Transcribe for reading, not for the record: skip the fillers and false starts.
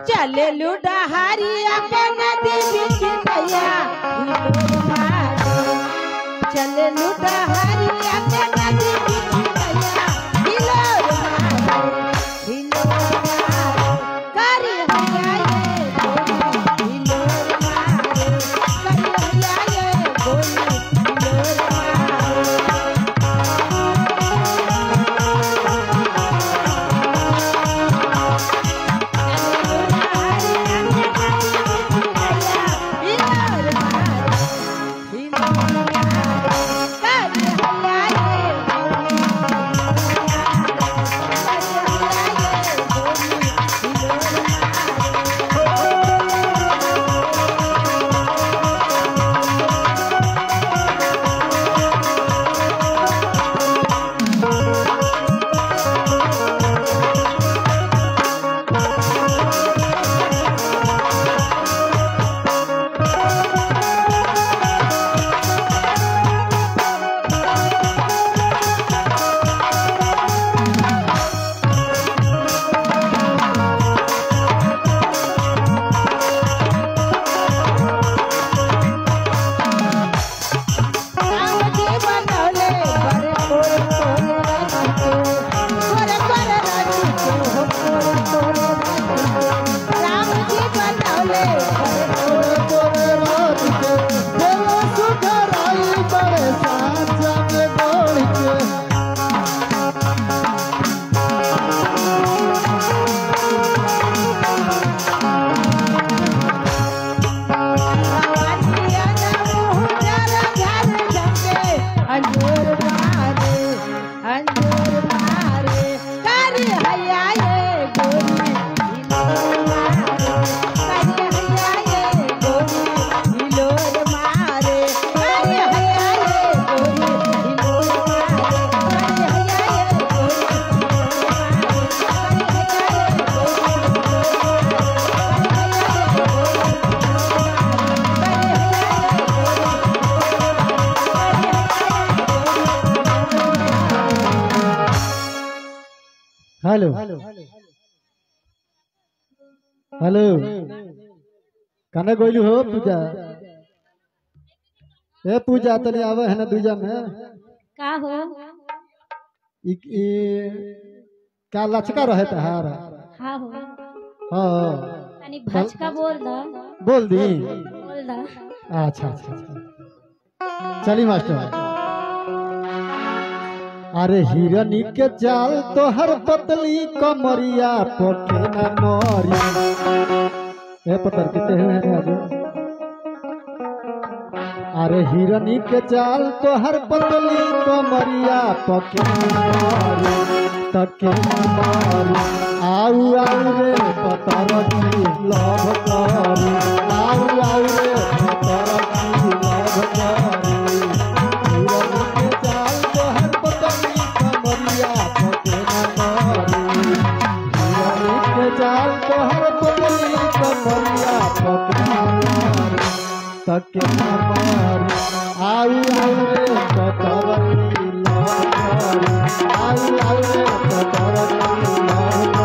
चले लुडहारी अपन देवी की नैया चले लुडहारी अपन देवी की नैया हिलोर कारी हैया ये हिलोर कारी हैया ये गोली हेलो हेलो कने गोइलू हो पूजा ए पूजा तले आवे है ना दूजा में का हो क्या लचका रहे तहार हां हो हां तनी भचका बोल दा बोल दी बोल दा अच्छा अच्छा अच्छा चली मास्टर अरे हिरनी के चाल तो हर पतली कमरिया पोके न मोरी ए पतर किते हैं आगे अरे हिरनी के चाल तो हर पतली कमरिया पोके न मोरी तके न मोरी आउ आउ रे पतर की लव करी आउ आउ रे पतर की लव करी हिरनी के चाल तो हर पतली कमरिया पोके न मोरी हिरनी के चाल तो हर पतली कमरिया पोके न मोरी तके न मोरी आउ आउ रे पतर की लव करी आउ आउ रे पतर की लव